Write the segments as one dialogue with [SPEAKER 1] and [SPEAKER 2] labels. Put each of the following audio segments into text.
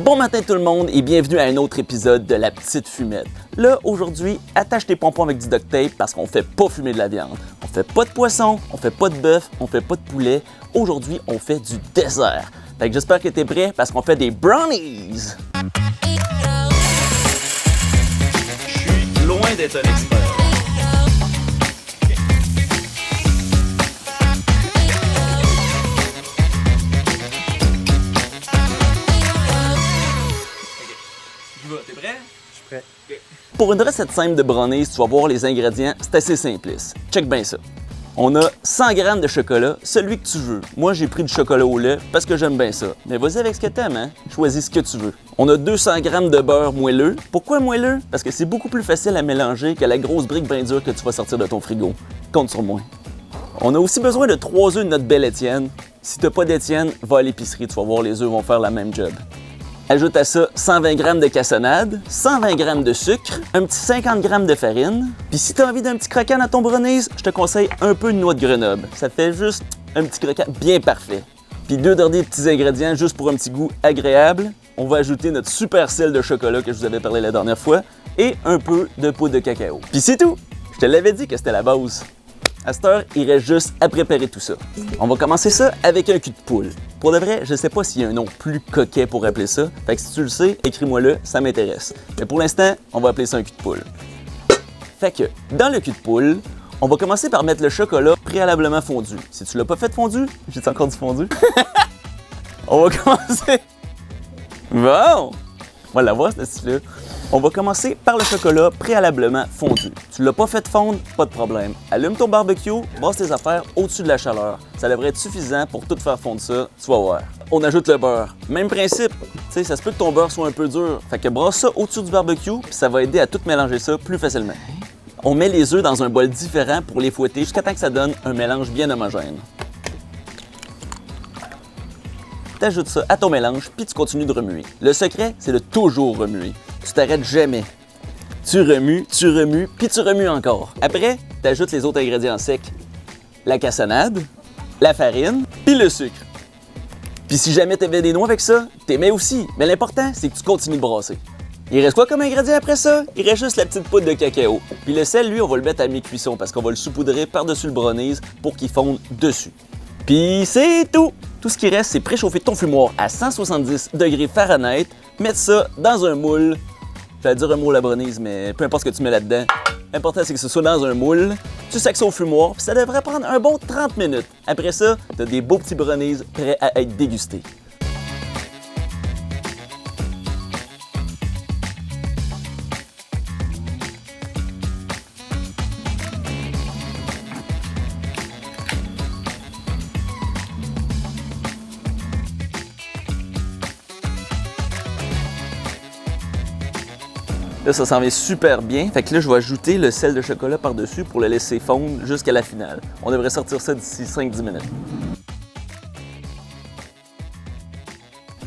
[SPEAKER 1] Bon matin tout le monde et bienvenue à un autre épisode de La Petite Fumette. Là, aujourd'hui, attache tes pompons avec du duct tape parce qu'on fait pas fumer de la viande. On fait pas de poisson, on fait pas de bœuf, on fait pas de poulet. Aujourd'hui, on fait du dessert. Fait que j'espère que t'es prêt parce qu'on fait des brownies! Je suis loin d'être un expert. T'es prêt?
[SPEAKER 2] Je suis prêt.
[SPEAKER 1] Okay. Pour une recette simple de brownies, tu vas voir les ingrédients, c'est assez simpliste. Check bien ça. On a 100 g de chocolat, celui que tu veux. Moi, j'ai pris du chocolat au lait parce que j'aime bien ça. Mais vas-y avec ce que t'aimes, hein? Choisis ce que tu veux. On a 200 g de beurre moelleux. Pourquoi moelleux? Parce que c'est beaucoup plus facile à mélanger que la grosse brique bien dure que tu vas sortir de ton frigo. Compte sur moi. On a aussi besoin de 3 œufs de notre belle Étienne. Si t'as pas d'Étienne, va à l'épicerie, tu vas voir, les œufs vont faire la même job. Ajoute à ça 120 g de cassonade, 120 g de sucre, un petit 50 g de farine. Puis si tu as envie d'un petit croquant dans ton brownies, je te conseille un peu de noix de Grenoble. Ça fait juste un petit croquant bien parfait. Puis 2 derniers petits ingrédients juste pour un petit goût agréable. On va ajouter notre super sel de chocolat que je vous avais parlé la dernière fois et un peu de poudre de cacao. Puis c'est tout! Je te l'avais dit que c'était la base. À cette heure, il reste juste à préparer tout ça. On va commencer ça avec un cul de poule. Pour de vrai, je sais pas s'il y a un nom plus coquet pour appeler ça. Fait que si tu le sais, écris-moi-le, ça m'intéresse. Mais pour l'instant, on va appeler ça un cul de poule. Fait que, dans le cul de poule, on va commencer par mettre le chocolat préalablement fondu. Si tu l'as pas fait fondu, j'ai encore du fondu. On va commencer. Bon! On va l'avoir, ce style-là. On va commencer par le chocolat préalablement fondu. Tu l'as pas fait fondre, pas de problème. Allume ton barbecue, brasse tes affaires au-dessus de la chaleur. Ça devrait être suffisant pour tout faire fondre ça, tu vas voir. On ajoute le beurre. Même principe. Tu sais, ça se peut que ton beurre soit un peu dur. Fait que brasse ça au-dessus du barbecue, puis ça va aider à tout mélanger ça plus facilement. On met les œufs dans un bol différent pour les fouetter jusqu'à temps que ça donne un mélange bien homogène. T'ajoutes ça à ton mélange, puis tu continues de remuer. Le secret, c'est de toujours remuer. Tu t'arrêtes jamais. Tu remues, puis tu remues encore. Après, t'ajoutes les autres ingrédients secs. La cassonade, la farine, puis le sucre. Puis si jamais t'avais des noix avec ça, t'es mets aussi. Mais l'important, c'est que tu continues de brasser. Il reste quoi comme ingrédient après ça? Il reste juste la petite poudre de cacao. Puis le sel, lui, on va le mettre à mi-cuisson parce qu'on va le saupoudrer par-dessus le brownies pour qu'il fonde dessus. Puis c'est tout! Tout ce qui reste, c'est préchauffer ton fumoir à 170 degrés Fahrenheit, mettre ça dans un moule. J'allais dire un moule à brownies, mais peu importe ce que tu mets là-dedans. L'important, c'est que ce soit dans un moule. Tu sacs ça au fumoir, puis ça devrait prendre un bon 30 minutes. Après ça, t'as des beaux petits brownies prêts à être dégustés. Là, ça s'en vient super bien. Fait que là, je vais ajouter le sel de chocolat par-dessus pour le laisser fondre jusqu'à la finale. On devrait sortir ça d'ici 5-10 minutes.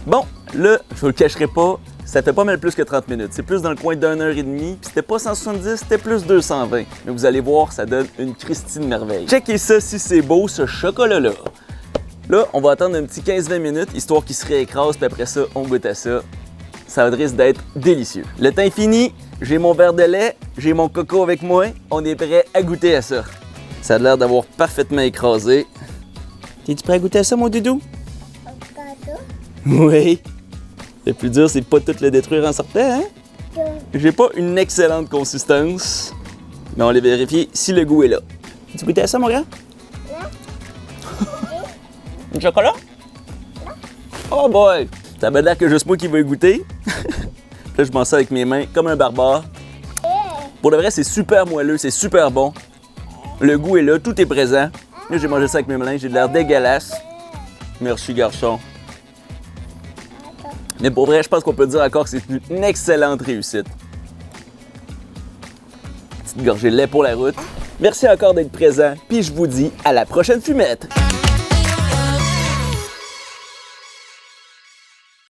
[SPEAKER 1] Bon, là, je vous le cacherai pas, ça fait pas mal plus que 30 minutes. C'est plus dans le coin d'1 heure et demie, puis c'était pas 170, c'était plus 220. Mais vous allez voir, ça donne une Christine merveille. Checkez ça si c'est beau, ce chocolat-là. Là, on va attendre un petit 15-20 minutes, histoire qu'il se réécrase, puis après ça, on goûte à ça. Ça risque d'être délicieux. Le temps est fini, j'ai mon verre de lait, j'ai mon coco avec moi, on est prêt à goûter à ça. Ça a l'air d'avoir parfaitement écrasé. T'es-tu prêt à goûter à ça, mon doudou? Oui. Le plus dur, c'est de pas tout le détruire en sortant, hein? J'ai pas une excellente consistance, mais on va vérifier si le goût est là. Tu goûté à ça, mon grand? Non. Du chocolat? Non. Oh boy! Ça veut dire que juste moi qui vais goûter. Là, je m'en sers avec mes mains comme un barbare. Pour de vrai, c'est super moelleux, c'est super bon. Le goût est là, tout est présent. Là, j'ai mangé ça avec mes mains, j'ai de l'air dégueulasse. Merci, garçon. Mais pour vrai, je pense qu'on peut dire encore que c'est une excellente réussite. Petite gorgée de lait pour la route. Merci encore d'être présent, puis je vous dis à la prochaine fumette!